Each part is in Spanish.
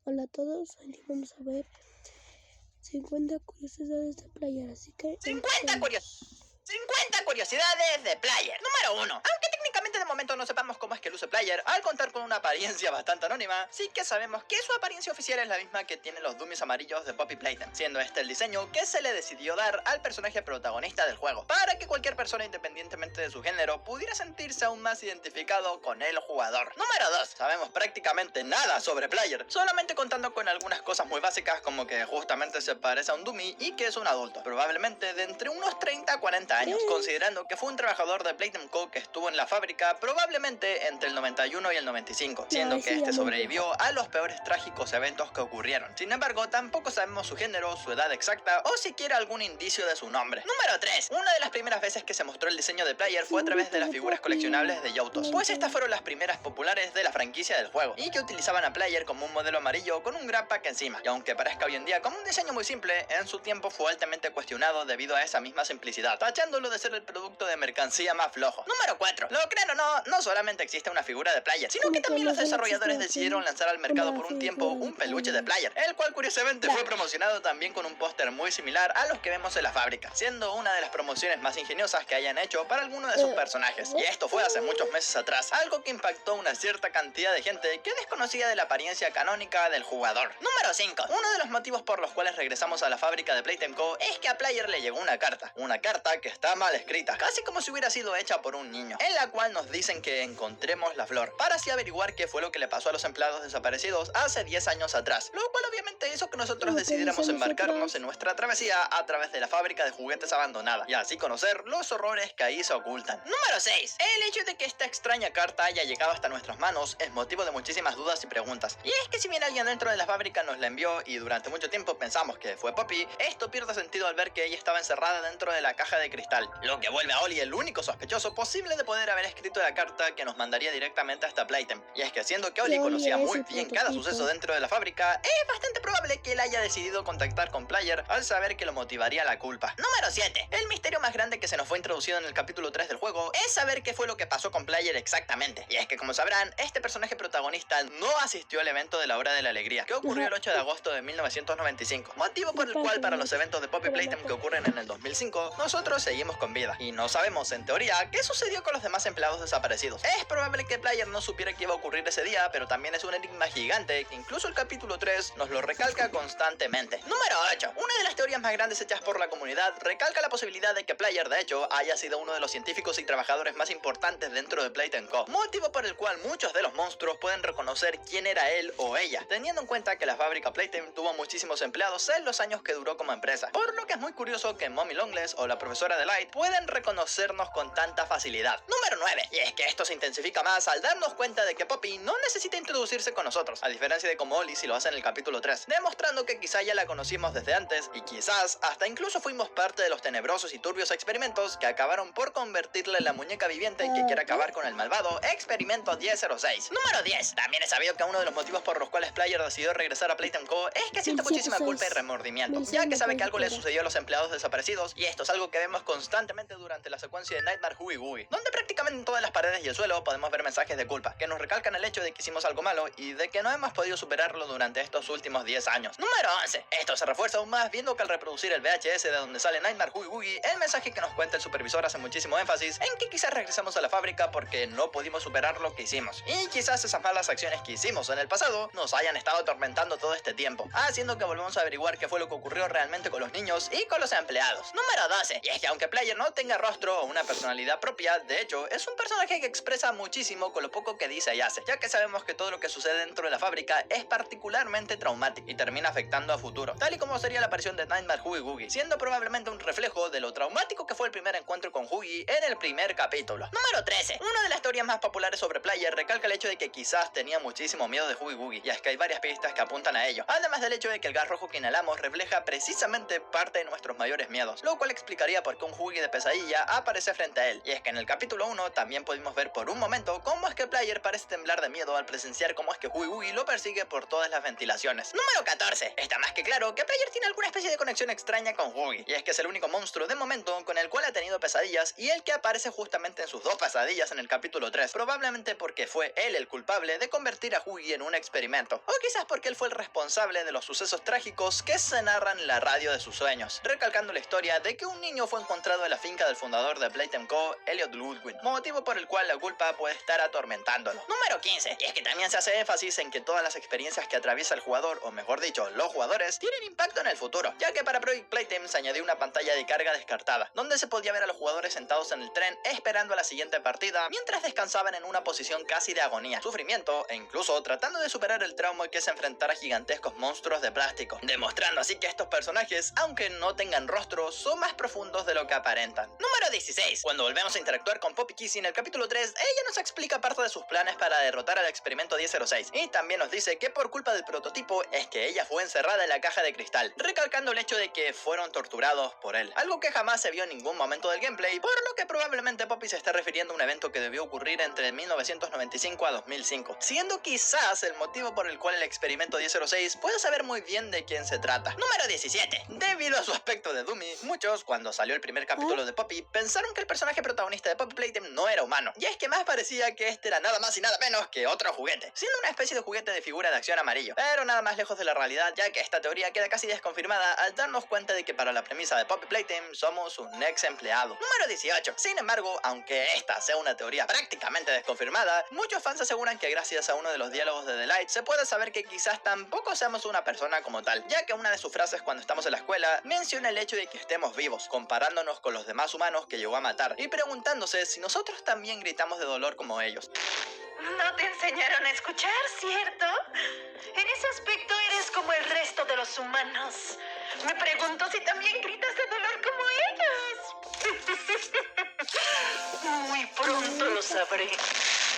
Hola a todos, hoy vamos a ver 50 curiosidades de Player, así que 50 curiosidades de Player. Número 1. Aunque técnicamente de momento no sepamos cómo es que luce Player, al contar con una apariencia bastante anónima, sí que sabemos que su apariencia oficial es la misma que tienen los dummies amarillos de Poppy Playtime, siendo este el diseño que se le decidió dar al personaje protagonista del juego, para que cualquier persona, independientemente de su género, pudiera sentirse aún más identificado con el jugador. Número 2. Sabemos prácticamente nada sobre Player, solamente contando con algunas cosas muy básicas como que justamente se parece a un dummy y que es un adulto, probablemente de entre unos 30 a 40 años, considerando que fue un trabajador de Playtime Co. que estuvo en la fábrica probablemente entre el 91 y el 95, siendo que este sobrevivió a los peores trágicos eventos que ocurrieron. Sin embargo, tampoco sabemos su género, su edad exacta o siquiera algún indicio de su nombre. Número 3. Una de las primeras veces que se mostró el diseño de Player fue a través de las figuras coleccionables de Youtos, pues estas fueron las primeras populares de la franquicia del juego y que utilizaban a Player como un modelo amarillo con un grab pack encima, y aunque parezca hoy en día como un diseño muy simple, en su tiempo fue altamente cuestionado debido a esa misma simplicidad, tachándolo de ser el producto de mercancía más flojo. Número 4. Lo crean o no, no solamente existe una figura de Player, sino que también los desarrolladores decidieron lanzar al mercado por un tiempo un peluche de Player, el cual curiosamente fue promocionado también con un póster muy similar a los que vemos en la fábrica, siendo una de las promociones más ingeniosas que hayan hecho para alguno de sus personajes. Y esto fue hace muchos meses atrás, algo que impactó a una cierta cantidad de gente que desconocía de la apariencia canónica del jugador. Número 5. Uno de los motivos por los cuales regresamos a la fábrica de Playtime Co. es que a Player le llegó una carta que está mal escrita, casi como si hubiera sido hecha por un niño, en la cual nos dicen que encontremos la flor, para así averiguar qué fue lo que le pasó a los empleados desaparecidos hace 10 años atrás, lo cual obviamente hizo que nosotros decidiéramos embarcarnos en nuestra travesía a través de la fábrica de juguetes abandonada, y así conocer los horrores que ahí se ocultan. Número 6. El hecho de que esta extraña carta haya llegado hasta nuestras manos es motivo de muchísimas dudas y preguntas, y es que si bien alguien dentro de la fábrica nos la envió y durante mucho tiempo pensamos que fue Poppy, esto pierde sentido al ver que ella estaba encerrada dentro de la caja de cristal, lo que vuelve a Oli el único sospechoso posible de poder haber escrito la carta que nos mandaría directamente hasta Playtime. Y es que siendo que Oli conocía muy bien cada suceso dentro de la fábrica, es bastante probable que él haya decidido contactar con Player al saber que lo motivaría la culpa. Número 7. El misterio más grande que se nos fue introducido en el capítulo 3 del juego es saber qué fue lo que pasó con Player exactamente. Y es que, como sabrán, este personaje protagonista no asistió al evento de la Hora de la Alegría, que ocurrió el 8 de agosto de 1995, motivo por el cual para los eventos de Poppy Playtime que ocurren en el 2005, nosotros seguimos con vida, y no sabemos, en teoría, qué sucedió con los demás empleados desaparecidos. Es probable que Player no supiera que iba a ocurrir ese día, pero también es un enigma gigante que incluso el capítulo 3 nos lo recalca constantemente. Número 8. Una de las teorías más grandes hechas por la comunidad recalca la posibilidad de que Player, de hecho, haya sido uno de los científicos y trabajadores más importantes dentro de Playtime Co., motivo por el cual muchos de los monstruos pueden reconocer quién era él o ella, teniendo en cuenta que la fábrica Playtime tuvo muchísimos empleados en los años que duró como empresa, por lo que es muy curioso que Mommy Longless o la profesora de Light pueden reconocernos con tanta facilidad. Número 9. Y es que esto se intensifica más al darnos cuenta de que Poppy no necesita introducirse con nosotros, a diferencia de como Oli si lo hace en el capítulo 3, demostrando que quizá ya la conocimos desde antes y quizás hasta incluso fuimos parte de los tenebrosos y turbios experimentos que acabaron por convertirla en la muñeca viviente que quiere acabar con el malvado Experimento 1006. Número 10. También es sabido que uno de los motivos por los cuales Player decidió regresar a Playtime Co. es que siente muchísima culpa y remordimiento, ya que sabe que algo le sucedió a los empleados desaparecidos, y esto es algo que vemos constantemente durante la secuencia de Nightmare Hoogie Woogie, donde prácticamente en todas las paredes y el suelo podemos ver mensajes de culpa, que nos recalcan el hecho de que hicimos algo malo y de que no hemos podido superarlo durante estos últimos 10 años. Número 11. Esto se refuerza aún más viendo que al reproducir el VHS de donde sale Nightmare Hoogie Woogie, el mensaje que nos cuenta el supervisor hace muchísimo énfasis en que quizás regresamos a la fábrica porque no pudimos superar lo que hicimos, y quizás esas malas acciones que hicimos en el pasado nos hayan estado atormentando todo este tiempo, haciendo que volvamos a averiguar qué fue lo que ocurrió realmente con los niños y con los empleados. Número 12. Y es que aunque Player no tenga rostro o una personalidad propia, de hecho es un personaje que expresa muchísimo con lo poco que dice y hace, ya que sabemos que todo lo que sucede dentro de la fábrica es particularmente traumático y termina afectando a futuro, tal y como sería la aparición de Nightmare Hoogie Woogie, siendo probablemente un reflejo de lo traumático que fue el primer encuentro con Hoogie en el primer capítulo. Número 13. Una de las teorías más populares sobre Player recalca el hecho de que quizás tenía muchísimo miedo de Hoogie Woogie, y es que hay varias pistas que apuntan a ello, además del hecho de que el gas rojo que inhalamos refleja precisamente parte de nuestros mayores miedos, lo cual explicaría por qué un Hoogie de pesadilla aparece frente a él. Y es que en el capítulo 1 también pudimos ver por un momento cómo es que Player parece temblar de miedo al presenciar cómo es que Hoogie Woogie lo persigue por todas las ventilaciones. Número Número 14. Está más que claro que Player tiene alguna especie de conexión extraña con Hughie, y es que es el único monstruo de momento con el cual ha tenido pesadillas y el que aparece justamente en sus 2 pesadillas en el capítulo 3, probablemente porque fue él el culpable de convertir a Hughie en un experimento, o quizás porque él fue el responsable de los sucesos trágicos que se narran en la radio de sus sueños, recalcando la historia de que un niño fue encontrado en la finca del fundador de Playtime Co., Elliot Goodwin, motivo por el cual la culpa puede estar atormentándolo. Número 15. Y es que también se hace énfasis en que todas las experiencias que atraviesa el jugador, o mejor dicho, los jugadores, tienen impacto en el futuro, ya que para Project Playtime se añadió una pantalla de carga descartada, donde se podía ver a los jugadores sentados en el tren esperando a la siguiente partida, mientras descansaban en una posición casi de agonía, sufrimiento e incluso tratando de superar el trauma que es enfrentar a gigantescos monstruos de plástico, demostrando así que estos personajes, aunque no tengan rostro, son más profundos de lo que aparentan. Número 16. Cuando volvemos a interactuar con Poppy Kissy en el capítulo 3, ella nos explica parte de sus planes para derrotar al experimento 1006, y también nos dice que por culpa del prototipo es que ella fue encerrada en la caja de cristal, recalcando el hecho de que fueron torturados por él, algo que jamás se vio en ningún momento del gameplay, por lo que probablemente Poppy se está refiriendo a un evento que debió ocurrir entre 1995 a 2005, siendo quizás el motivo por el cual el experimento 1006 puede saber muy bien de quién se trata. Número 17. Debido a su aspecto de dummy, muchos, cuando salió el primer capítulo de Poppy, pensaron que el personaje protagonista de Poppy Playtime no era humano, y es que más parecía que este era nada más y nada menos que otro juguete, siendo una especie de juguete de figura de acción amarillo, pero nada más lejos de la realidad, ya que esta teoría queda casi desconfirmada al darnos cuenta de que para la premisa de Poppy Playtime somos un ex empleado. Número 18. Sin embargo, aunque esta sea una teoría prácticamente desconfirmada, muchos fans aseguran que gracias a uno de los diálogos de The Light se puede saber que quizás tampoco seamos una persona como tal, ya que una de sus frases cuando estamos en la escuela menciona el hecho de que estemos vivos, comparándonos con los demás humanos que llegó a matar y preguntándose si nosotros también gritamos de dolor como ellos. No te enseñaron a escuchar, ¿cierto? En ese aspecto eres como el resto de los humanos. Me pregunto si también gritas de dolor como ellos. Muy pronto lo sabré.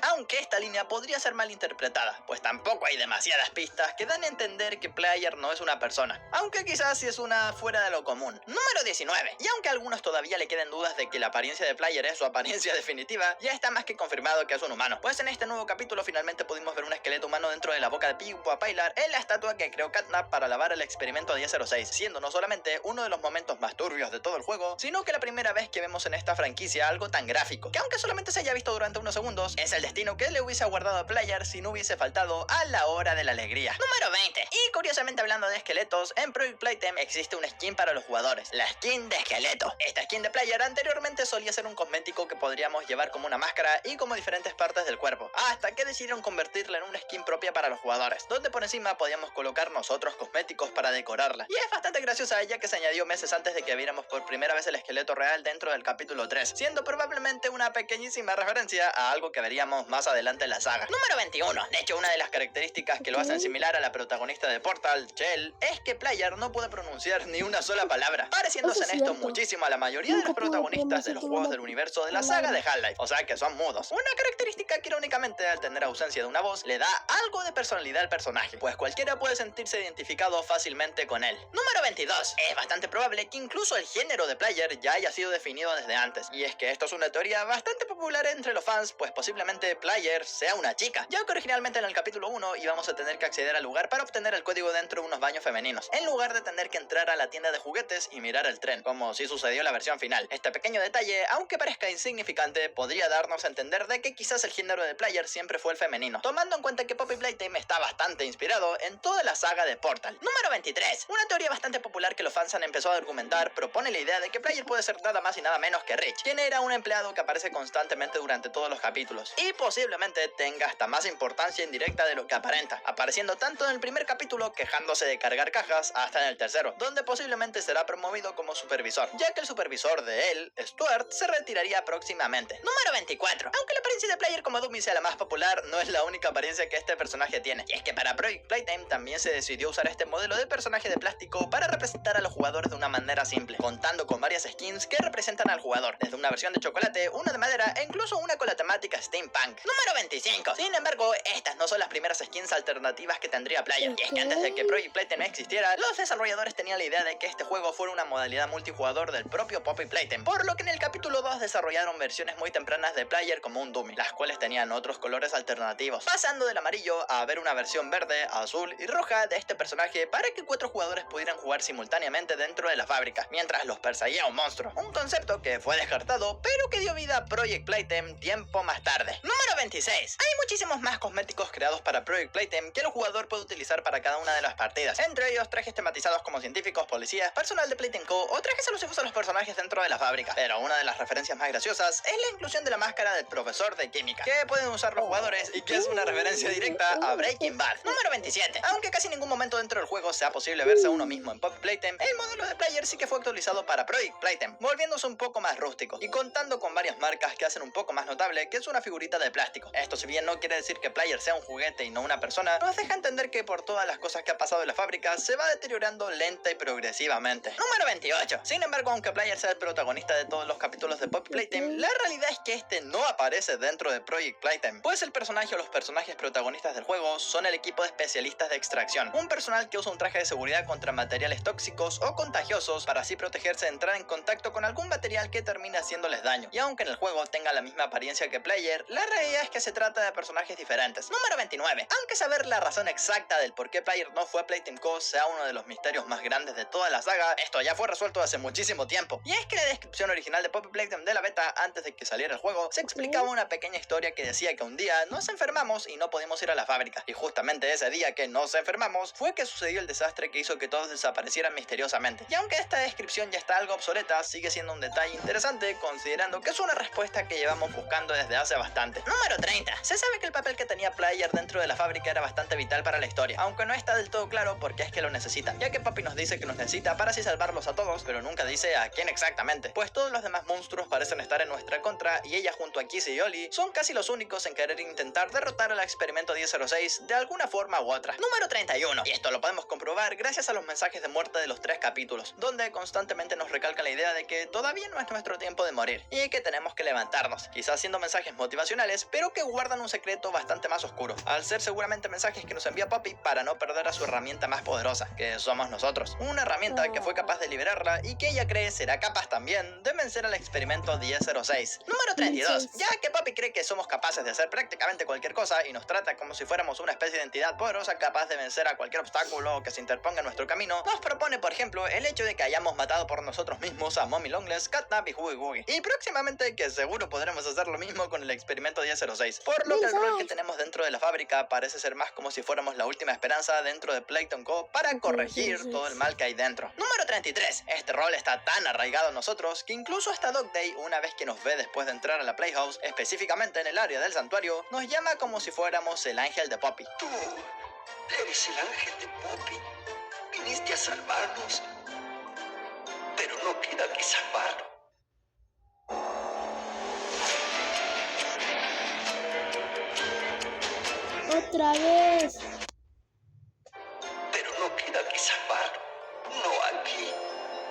Aunque esta línea podría ser malinterpretada, pues tampoco hay demasiadas pistas que dan a entender que Player no es una persona, aunque quizás sí es una fuera de lo común. Número 19. Y aunque a algunos todavía le queden dudas de que la apariencia de Player es su apariencia definitiva, ya está más que confirmado que es un humano, pues en este nuevo capítulo finalmente pudimos ver un esqueleto humano dentro de la boca de Piu-Pailar en la estatua que creó Catnap para alabar el experimento 1006, siendo no solamente uno de los momentos más turbios de todo el juego, sino que la primera vez que vemos en esta franquicia algo tan gráfico, que aunque solamente se haya visto durante unos segundos, es el destino que le hubiese aguardado a Player si no hubiese faltado a la hora de la alegría. Número 20. Y curiosamente hablando de esqueletos, en Project Playtime existe una skin para los jugadores, la skin de esqueleto. Esta skin de Player anteriormente solía ser un cosmético que podríamos llevar como una máscara y como diferentes partes del cuerpo, hasta que decidieron convertirla en una skin propia para los jugadores, donde por encima podíamos colocar nosotros cosméticos para decorarla. Y es bastante graciosa ya que se añadió meses antes de que viéramos por primera vez el esqueleto real dentro del capítulo 3, siendo probablemente una pequeñísima referencia a algo que veríamos más adelante en la saga. Número 21. De hecho, una de las características que lo hacen similar a la protagonista de Portal, Chell, es que Player no puede pronunciar ni una sola palabra, pareciéndose en esto muchísimo a la mayoría de los protagonistas de los juegos del universo de la saga de Half-Life, o sea que son mudos. Una característica que irónicamente al tener ausencia de una voz le da algo de personalidad al personaje, pues cualquiera puede sentirse identificado fácilmente con él. Número 22. Es bastante probable que incluso el género de Player ya haya sido definido desde antes, y es que esto es una teoría bastante popular entre los fans, pues posiblemente Player sea una chica, ya que originalmente en el capítulo 1 íbamos a tener que acceder al lugar para obtener el código dentro de unos baños femeninos, en lugar de tener que entrar a la tienda de juguetes y mirar el tren, como si sucedió en la versión final. Este pequeño detalle, aunque parezca insignificante, podría darnos a entender de que quizás el género de Player siempre fue el femenino, tomando en cuenta que Poppy Playtime está bastante inspirado en toda la saga de Portal. Número 23. Una teoría bastante popular que los fans han empezado a argumentar propone la idea de que Player puede ser nada más y nada menos que Rich, quien era un empleado que aparece constantemente durante todos los capítulos, y posiblemente tenga hasta más importancia indirecta de lo que aparenta, apareciendo tanto en el primer capítulo quejándose de cargar cajas hasta en el tercero, donde posiblemente será promovido como supervisor, ya que el supervisor de él, Stuart, se retiraría próximamente. Número 24. Aunque la apariencia de Player como dummy sea la más popular, no es la única apariencia que este personaje tiene, y es que para Project Playtime también se decidió usar este modelo de personaje de plástico para representar a los jugadores de una manera simple, contando con varias skins que representan al jugador, desde una versión de chocolate, una de madera e incluso una con la temática steampunk, Punk. Número 25. Sin embargo, estas no son las primeras skins alternativas que tendría Player. Y es que antes de que Project Playtime existiera, los desarrolladores tenían la idea de que este juego fuera una modalidad multijugador del propio Poppy Playtime, por lo que en el capítulo 2 desarrollaron versiones muy tempranas de Player como un dummy, las cuales tenían otros colores alternativos, pasando del amarillo a ver una versión verde, azul y roja de este personaje para que 4 jugadores pudieran jugar simultáneamente dentro de la fábrica, mientras los perseguía un monstruo, un concepto que fue descartado, pero que dio vida a Project Playtime tiempo más tarde. Número 26. Hay muchísimos más cosméticos creados para Project Playtime que el jugador puede utilizar para cada una de las partidas, entre ellos trajes tematizados como científicos, policías, personal de Playtime Co. o trajes alusivos a los personajes dentro de la fábrica. Pero una de las referencias más graciosas es la inclusión de la máscara del profesor de química, que pueden usar los jugadores y que es una referencia directa a Breaking Bad. Número 27. Aunque casi ningún momento dentro del juego sea posible verse a uno mismo en Poppy Playtime, el modelo de Player sí que fue actualizado para Project Playtime, volviéndose un poco más rústico y contando con varias marcas que hacen un poco más notable que es una figurita de plástico. Esto, si bien no quiere decir que Player sea un juguete y no una persona, nos deja entender que por todas las cosas que ha pasado en la fábrica se va deteriorando lenta y progresivamente. Número 28. Sin embargo, aunque Player sea el protagonista de todos los capítulos de Poppy Playtime, la realidad es que este no aparece dentro de Project Playtime, pues el personaje o los personajes protagonistas del juego son el equipo de especialistas de extracción, un personal que usa un traje de seguridad contra materiales tóxicos o contagiosos para así protegerse de entrar en contacto con algún material que termine haciéndoles daño. Y aunque en el juego tenga la misma apariencia que Player, la realidad es que se trata de personajes diferentes. Número 29. Aunque saber la razón exacta del por qué Player no fue a Playtime Co. sea uno de los misterios más grandes de toda la saga, esto ya fue resuelto hace muchísimo tiempo. Y es que la descripción original de Poppy Playtime de la beta, antes de que saliera el juego, se explicaba una pequeña historia que decía que un día nos enfermamos y no pudimos ir a la fábrica. Y justamente ese día que nos enfermamos fue que sucedió el desastre que hizo que todos desaparecieran misteriosamente. Y aunque esta descripción ya está algo obsoleta, sigue siendo un detalle interesante considerando que es una respuesta que llevamos buscando desde hace bastante. Número 30. Se sabe que el papel que tenía Player dentro de la fábrica era bastante vital para la historia, aunque no está del todo claro por qué es que lo necesitan, ya que Poppy nos dice que los necesita para así salvarlos a todos, pero nunca dice a quién exactamente, pues todos los demás monstruos parecen estar en nuestra contra y ella junto a Kissy y Oli son casi los únicos en querer intentar derrotar al experimento 1006 de alguna forma u otra. Número 31. Y esto lo podemos comprobar gracias a los mensajes de muerte de los 3 capítulos, donde constantemente nos recalca la idea de que todavía no es nuestro tiempo de morir y que tenemos que levantarnos, quizás siendo mensajes motivacionales, pero que guardan un secreto bastante más oscuro, al ser seguramente mensajes que nos envía Poppy para no perder a su herramienta más poderosa, que somos nosotros. Una herramienta que fue capaz de liberarla y que ella cree será capaz también de vencer al experimento 1006. Número 32. Ya que Poppy cree que somos capaces de hacer prácticamente cualquier cosa y nos trata como si fuéramos una especie de entidad poderosa capaz de vencer a cualquier obstáculo que se interponga en nuestro camino, nos propone, por ejemplo, el hecho de que hayamos matado por nosotros mismos a Mommy Longless, Catnap y Hoogie Woogie. Y próximamente que seguro podremos hacer lo mismo con el experimento 1006. Por lo que el rol que tenemos dentro de la fábrica parece ser más como si fuéramos la última esperanza dentro de Playtime Co. para corregir todo el mal que hay dentro. Número 33. Este rol está tan arraigado en nosotros que incluso hasta Dog Day, una vez que nos ve después de entrar a la Playhouse, específicamente en el área del santuario, nos llama como si fuéramos el ángel de Poppy. Tú eres el ángel de Poppy. Viniste a salvarnos, pero no queda que salvarlo. Otra vez. Pero no queda que salvarlo. No aquí.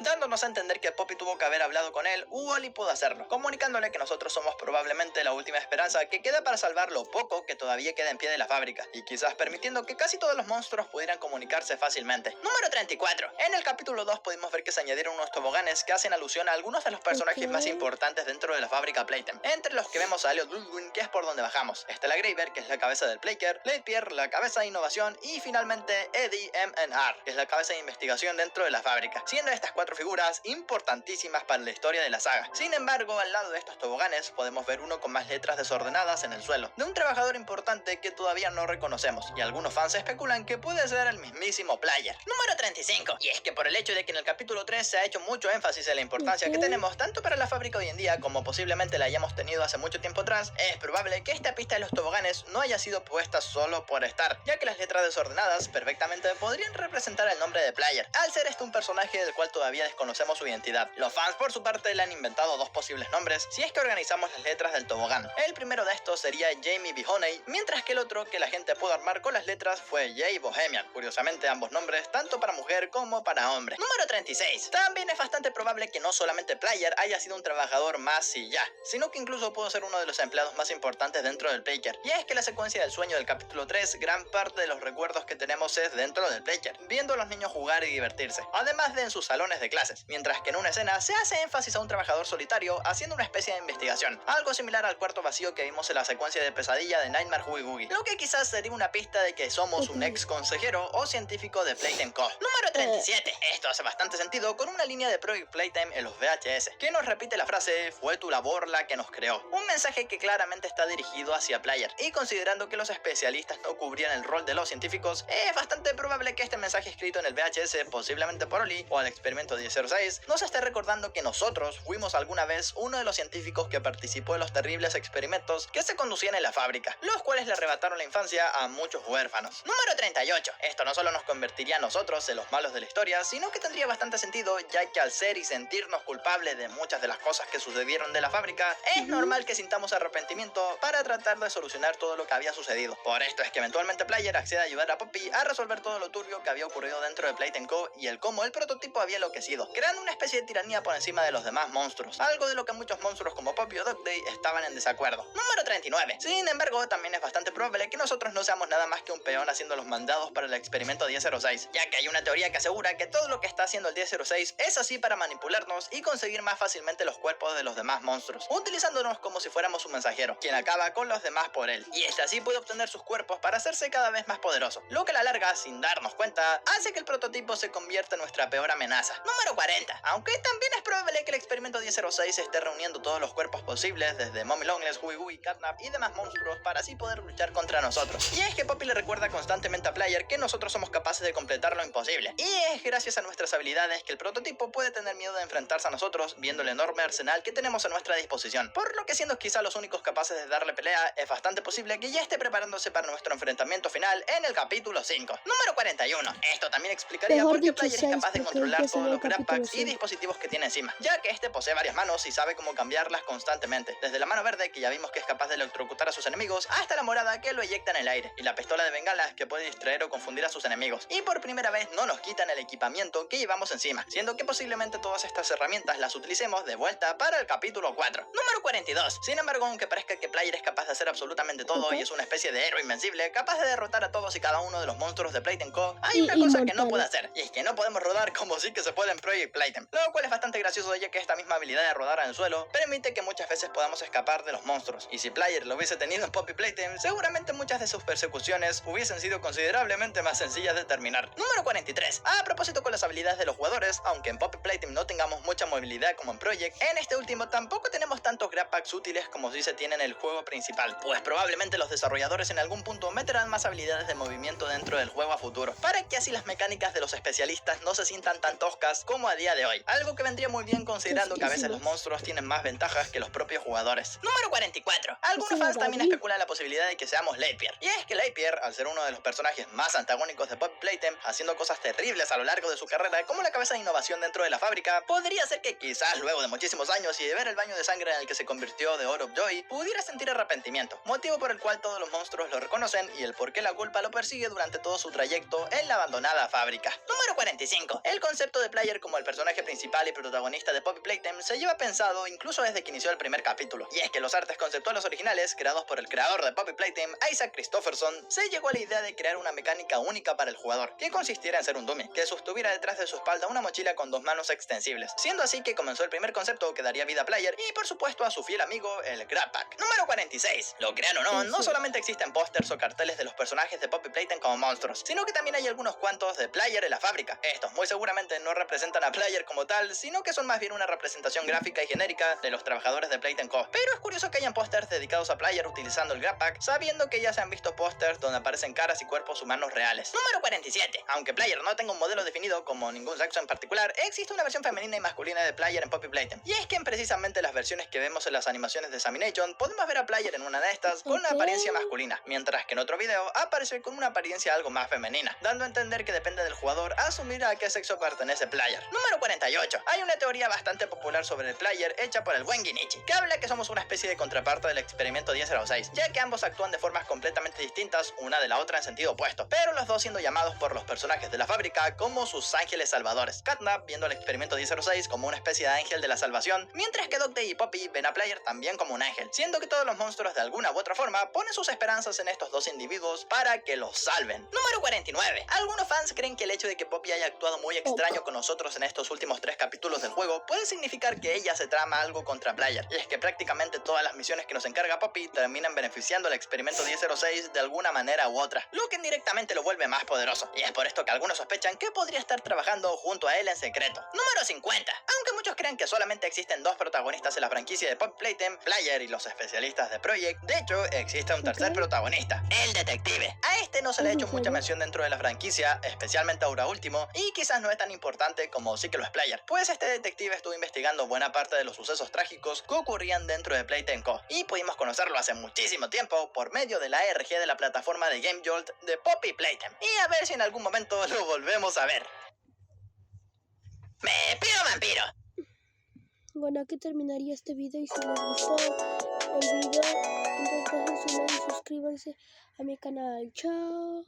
Dándonos a entender que Poppy tuvo que haber hablado con él, Wally pudo hacerlo, comunicándole que nosotros somos probablemente la última esperanza que queda para salvar lo poco que todavía queda en pie de la fábrica, y quizás permitiendo que casi todos los monstruos pudieran comunicarse fácilmente. Número 34. En el capítulo 2 pudimos ver que se añadieron unos toboganes que hacen alusión a algunos de los personajes más importantes dentro de la fábrica Playtime, entre los que vemos a Elliot Ludwig, que es por donde bajamos, Stella Graver, que es la cabeza del Playker, Lady Pierre, la cabeza de innovación, y finalmente Eddie M&R, que es la cabeza de investigación dentro de la fábrica, siendo estas 4 figuras importantísimas para la historia de la saga. Sin embargo, al lado de estos toboganes podemos ver uno con más letras desordenadas en el suelo, de un trabajador importante que todavía no reconocemos, y algunos fans especulan que puede ser el mismísimo Player. Número 35. Y es que por el hecho de que en el capítulo 3 se ha hecho mucho énfasis en la importancia que tenemos tanto para la fábrica hoy en día como posiblemente la hayamos tenido hace mucho tiempo atrás, es probable que esta pista de los toboganes no haya sido puesta solo por estar, ya que las letras desordenadas perfectamente podrían representar el nombre de Player, al ser este un personaje del cual todavía todavía desconocemos su identidad. Los fans por su parte le han inventado dos posibles nombres si es que organizamos las letras del tobogán. El primero de estos sería Jamie B. Honey, mientras que el otro que la gente pudo armar con las letras fue Jay Bohemian. Curiosamente ambos nombres tanto para mujer como para hombre. Número 36. También es bastante probable que no solamente Player haya sido un trabajador más y ya, sino que incluso pudo ser uno de los empleados más importantes dentro del Playker. Y es que la secuencia del sueño del capítulo 3, gran parte de los recuerdos que tenemos es dentro del Playker, viendo a los niños jugar y divertirse, además de en sus salones de clases, mientras que en una escena se hace énfasis a un trabajador solitario haciendo una especie de investigación, algo similar al cuarto vacío que vimos en la secuencia de pesadilla de Nightmare Oogie Boogie, lo que quizás sería una pista de que somos un ex consejero o científico de Playtime Co. Número 37. Esto hace bastante sentido con una línea de Project Playtime en los VHS, que nos repite la frase "fue tu labor la que nos creó", un mensaje que claramente está dirigido hacia Player, y considerando que los especialistas no cubrían el rol de los científicos, es bastante probable que este mensaje escrito en el VHS, posiblemente por Oli o al experimento 1006, nos esté recordando que nosotros fuimos alguna vez uno de los científicos que participó en los terribles experimentos que se conducían en la fábrica, los cuales le arrebataron la infancia a muchos huérfanos. Número 38. Esto no solo nos convertiría a nosotros en los malos de la historia, sino que tendría bastante sentido, ya que al ser y sentirnos culpables de muchas de las cosas que sucedieron de la fábrica, es normal que sintamos arrepentimiento para tratar de solucionar todo lo que había sucedido. Por esto es que eventualmente Player accede a ayudar a Poppy a resolver todo lo turbio que había ocurrido dentro de Playtime Co. y el cómo el prototipo había enloquecido, creando una especie de tiranía por encima de los demás monstruos, algo de lo que muchos monstruos como Poppy o Dog Day estaban en desacuerdo. Número 39. Sin embargo, también es bastante probable que nosotros no seamos nada más que un peón haciendo los mandados para el experimento 1006, ya que hay una teoría que asegura que todo lo que está haciendo el 1006 es así para manipularnos y conseguir más fácilmente los cuerpos de los demás monstruos, utilizándonos como si fuéramos su mensajero, quien acaba con los demás por él, y este así puede obtener sus cuerpos para hacerse cada vez más poderoso, lo que a la larga, sin darnos cuenta, hace que el prototipo se convierta en nuestra peor amenaza. Número 40. Aunque también es probable que el experimento 1006 esté reuniendo todos los cuerpos posibles, desde Mommy Longlegs, Oogie Boogie, Catnap y demás monstruos, para así poder luchar contra nosotros. Y es que Poppy le recuerda constantemente a Player que nosotros somos capaces de completar lo imposible, y es gracias a nuestras habilidades que el prototipo puede tener miedo de enfrentarse a nosotros, viendo el enorme arsenal que tenemos a nuestra disposición, por lo que siendo quizá los únicos capaces de darle pelea, es bastante posible que ya esté preparándose para nuestro enfrentamiento final en el capítulo 5. Número 41. Esto también explicaría por qué Player es capaz de controlar todos los grabpacks y dispositivos que tiene encima, ya que este posee varias manos y sabe cómo cambiarlas constantemente, desde la mano verde, que ya vimos que es capaz de electrocutar a sus enemigos, hasta la morada, que lo eyecta en el aire, y la pistola de bengalas, que puede distraer o confundir a sus enemigos. Y por primera vez no nos quitan el equipamiento que llevamos encima, siendo que posiblemente todas estas herramientas las utilicemos de vuelta para el capítulo 4. Número 42. Sin embargo, aunque parezca que Player es capaz de hacer absolutamente todo y es una especie de héroe invencible, capaz de derrotar a todos y cada uno de los monstruos de Playtime Co., hay una cosa que no puede hacer, y es que no podemos rodar como sí que se puede en Project Playtime, lo cual es bastante gracioso, ya que esta misma habilidad de rodar en el suelo permite que muchas veces podamos escapar de los monstruos, y si Player lo hubiese tenido en Poppy Playtime, seguramente muchas de sus persecuciones hubiesen sido considerablemente más sencillas de terminar. Número 43. A propósito con las habilidades de los jugadores, aunque en Poppy Playtime no tengamos mucha movilidad como en Project, en este último tampoco tenemos tantos grabpacks útiles como si se tiene en el juego principal, pues probablemente los desarrolladores en algún punto meterán más habilidades de movimiento dentro del juego a futuro, para que así las mecánicas de los especialistas no se sientan tan toscas como a día de hoy, algo que vendría muy bien considerando que a veces los monstruos tienen más ventajas que los propios jugadores. Número 44. Algunos fans también especulan la posibilidad de que seamos Lapierre, y es que Lapierre, al ser uno de los personajes más antagónicos de Poppy Playtime, haciendo cosas terribles a lo largo de su carrera como la cabeza de innovación dentro de la fábrica, podría ser que quizás luego de muchísimos años y de ver el baño de sangre en el que se convirtió de Ore of Joy, pudiera sentir arrepentimiento, motivo por el cual todos los monstruos lo reconocen y el por qué la culpa lo persigue durante todo su trayecto en la abandonada fábrica. Número 45. El concepto de Player como el personaje principal y protagonista de Poppy Playtime se lleva pensado incluso desde que inició el primer capítulo, y es que los artes conceptuales originales, creados por el creador de Poppy Playtime, Isaac Christopherson, se llegó a la idea de crear una mecánica única para el jugador, que consistiera en ser un dummy, que sostuviera detrás de su espalda una mochila con dos manos extensibles, siendo así que comenzó el primer concepto que daría vida a Player y por supuesto a su fiel amigo, el Grabpack. Número 46. Lo crean o no, no solamente existen pósters o carteles de los personajes de Poppy Playtime como monstruos, sino que también hay algunos cuantos de Player en la fábrica. Estos muy seguramente no representan a Player como tal, sino que son más bien una representación gráfica y genérica de los trabajadores de Playtime Co. Pero es curioso que hayan pósters dedicados a Player utilizando el Grabpack, sabiendo que ya se han visto pósters donde aparecen caras y cuerpos humanos reales. Número 47. Aunque Player no tenga un modelo definido como ningún sexo en particular, existe una versión femenina y masculina de Player en Poppy Playtime. Y es que en precisamente las versiones que vemos en las animaciones de Examination, podemos ver a Player en una de estas con una apariencia masculina, mientras que en otro video aparece con una apariencia algo más femenina, dando a entender que depende del jugador asumir a qué sexo pertenece Player. Player. Número 48. Hay una teoría bastante popular sobre el Player hecha por el buen Ginichi, que habla que somos una especie de contraparte del experimento 1006, ya que ambos actúan de formas completamente distintas una de la otra en sentido opuesto, pero los dos siendo llamados por los personajes de la fábrica como sus ángeles salvadores. Catnap viendo el experimento 1006 como una especie de ángel de la salvación, mientras que Dog Day y Poppy ven a Player también como un ángel, siendo que todos los monstruos de alguna u otra forma ponen sus esperanzas en estos dos individuos para que los salven. Número 49. Algunos fans creen que el hecho de que Poppy haya actuado muy extraño con nosotros en estos últimos 3 capítulos del juego puede significar que ella se trama algo contra Player, y es que prácticamente todas las misiones que nos encarga Poppy terminan beneficiando al experimento 1006 de alguna manera u otra, lo que indirectamente lo vuelve más poderoso, y es por esto que algunos sospechan que podría estar trabajando junto a él en secreto. Número 50. Aunque muchos crean que solamente existen 2 protagonistas en la franquicia de Poppy Playtime, Player y los especialistas de Project, de hecho existe un tercer protagonista, el detective. A este no se le ha hecho mucha mención dentro de la franquicia, especialmente ahora último, y quizás no es tan importante como sí que lo es Player, pues este detective estuvo investigando buena parte de los sucesos trágicos que ocurrían dentro de Playtime Co. y pudimos conocerlo hace muchísimo tiempo por medio de la ARG de la plataforma de Game Jolt de Poppy Playtime, y a ver si en algún momento lo volvemos a ver. ¡Me pido vampiro! Bueno, aquí terminaría este video, y si les gustó el video, entonces dejen su like y suscríbanse a mi canal. Chao.